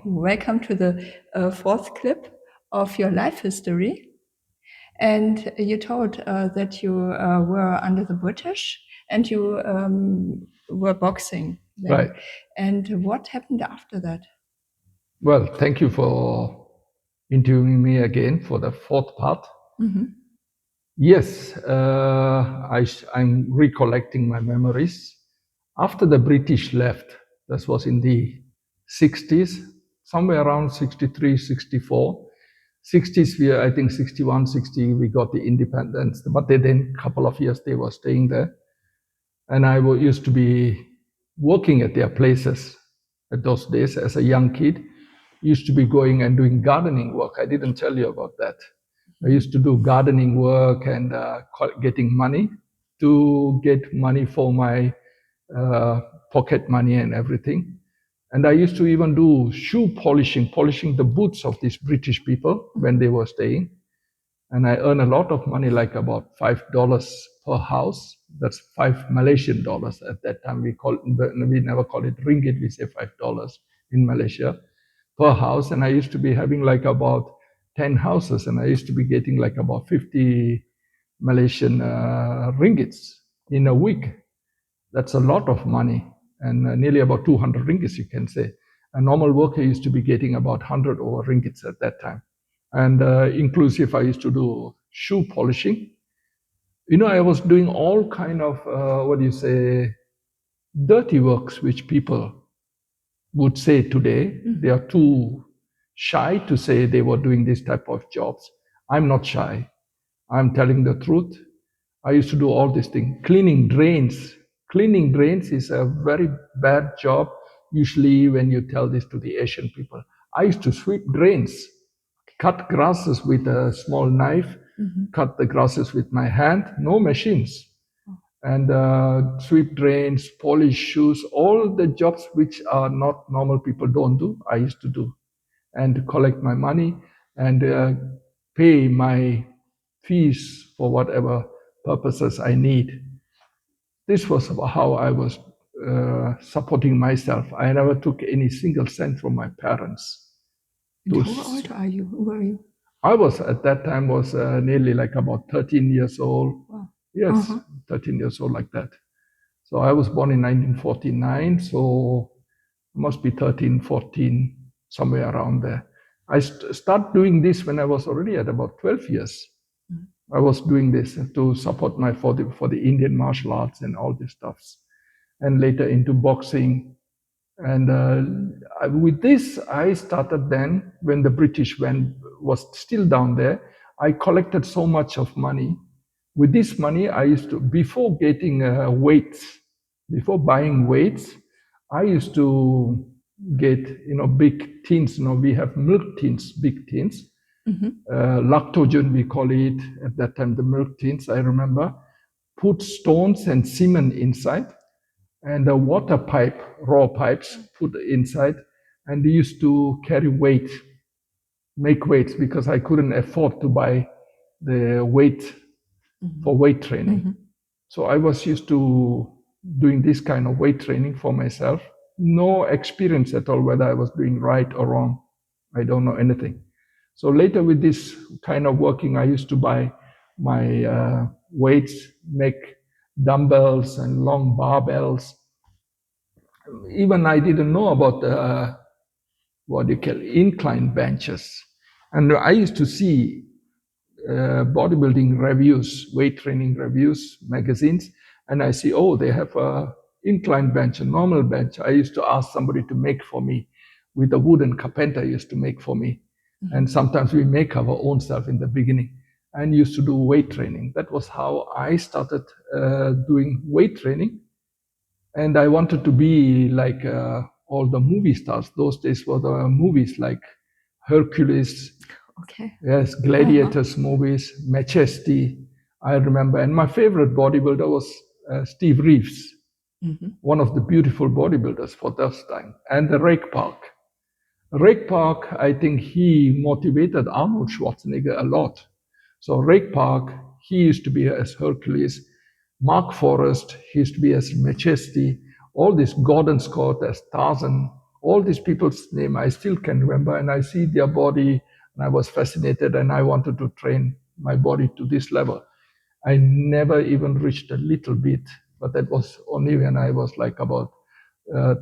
welcome to the fourth clip of your life history. And you told that you were under the British and you were boxing then. Right. And what happened after that? Well, thank you for interviewing me again for the fourth part. Mm-hmm. Yes, I'm recollecting my memories. After the British left, this was in the 60s, somewhere around 63, 64. 60s, I think 61, 60, we got the independence. But then a couple of years they were staying there. And I used to be working at their places at those days as a young kid. Used to be going and doing gardening work. I didn't tell you about that. I used to do gardening work and getting money to get money for my pocket money and everything. And I used to even do shoe polishing the boots of these British people when they were staying. And I earn a lot of money, like about $5 per house. That's 5 Malaysian dollars at that time. We never call it ringgit. We say $5 in Malaysia per house. And I used to be having like about 10 houses, and I used to be getting like about 50 Malaysian ringgits in a week. That's a lot of money, and nearly about 200 ringgits, you can say. A normal worker used to be getting about 100 over ringgits at that time. And inclusive, I used to do shoe polishing. I was doing all kind of, dirty works, which people would say today. They are too shy to say they were doing this type of jobs. I'm not shy. I'm telling the truth. I used to do all these things. Cleaning drains. Cleaning drains is a very bad job, usually when you tell this to the Asian people. I used to sweep drains, cut grasses with a small knife, cut the grasses with my hand, no machines. And sweep drains, polish shoes, all the jobs which are not normal people don't do, I used to do. And collect my money and pay my fees for whatever purposes I need. This was how I was supporting myself. I never took any single cent from my parents. And how old are you? Who are you? I was at that time was nearly like about 13 years old. Wow. Yes, 13 years old like that. So I was born in 1949, so must be 13, 14, somewhere around there. I started doing this when I was already at about 12 years. I was doing this to support for the Indian martial arts and all these stuffs, and later into boxing. And with this, I started then when the British was still down there. I collected so much of money. With this money, I used to, before getting weights, before buying weights, I used to get, big tins. We have milk tins, big tins. Lactogen, we call it at that time, the milk tins, I remember. Put stones and cement inside, and a water pipe, raw pipes, put inside. And they used to carry weight, make weights, because I couldn't afford to buy the weight for weight training. So I was used to doing this kind of weight training for myself. No experience at all whether I was doing right or wrong. I don't know anything. So later with this kind of working, I used to buy my weights, make dumbbells and long barbells. Even I didn't know about incline benches. And I used to see bodybuilding reviews, weight training reviews, magazines, and I see, they have a incline bench, a normal bench. I used to ask somebody to make for me with a wooden carpenter used to make for me. And sometimes we make our own stuff in the beginning and used to do weight training. That was how I started doing weight training. And I wanted to be like all the movie stars. Those days were the movies like Hercules, yes, Gladiators movies, Majesty, I remember. And my favorite bodybuilder was Steve Reeves, one of the beautiful bodybuilders for that time, and the Rake Park. Rake Park, I think he motivated Arnold Schwarzenegger a lot. So Rake Park, he used to be as Hercules. Mark Forrest, he used to be as Majesty. All this Gordon Scott as Tarzan. all these people's name I still can remember, and I see their body, and I was fascinated, and I wanted to train my body to this level. I never even reached a little bit, but that was only when I was like about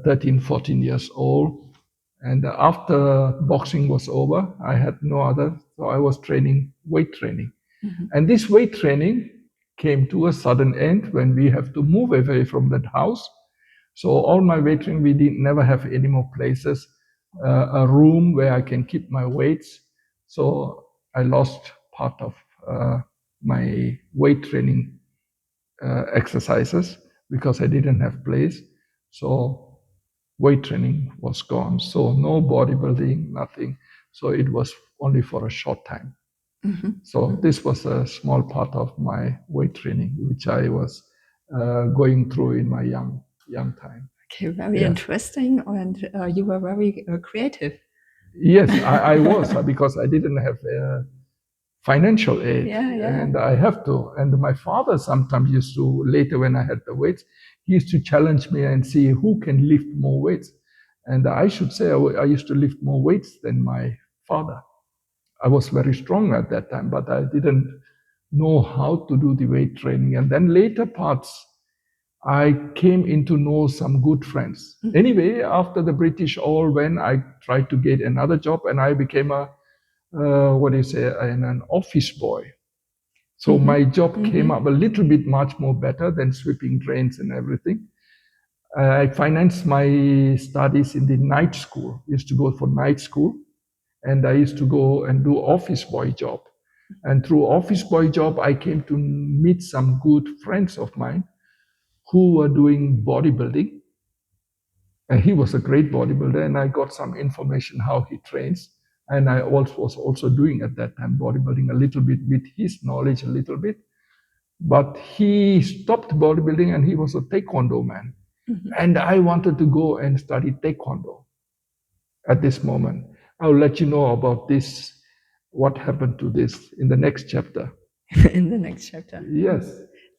13, 14 years old. And after boxing was over, I had no other, so I was training, weight training. And this weight training came to a sudden end when we have to move away from that house. So all my weight training, we didn't never have any more places, a room where I can keep my weights. So I lost part of my weight training exercises because I didn't have place. So weight training was gone. So no bodybuilding, nothing. So it was only for a short time. So this was a small part of my weight training, which I was going through in my young time. Okay, very interesting, and you were very creative. Yes, I was because I didn't have financial aid, and I have to. And my father sometimes used to, later when I had the weights, he used to challenge me and see who can lift more weights. And I should say I used to lift more weights than my father. I was very strong at that time, but I didn't know how to do the weight training. And then later parts, I came in to know some good friends. Anyway, after the British all went, I tried to get another job, and I became an office boy. So my job came up a little bit much more better than sweeping drains and everything. I financed my studies in the night school. I used to go for night school, and I used to go and do office boy job. And through office boy job, I came to meet some good friends of mine who were doing bodybuilding. And he was a great bodybuilder, and I got some information how he trains. And I was also doing at that time bodybuilding a little bit with his knowledge, a little bit. But he stopped bodybuilding, and he was a taekwondo man. And I wanted to go and study taekwondo at this moment. I'll let you know about this, what happened to this in the next chapter. In the next chapter. Yes.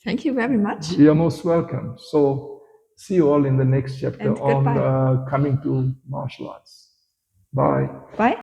Thank you very much. You're most welcome. So see you all in the next chapter And on coming to martial arts. Bye. Bye.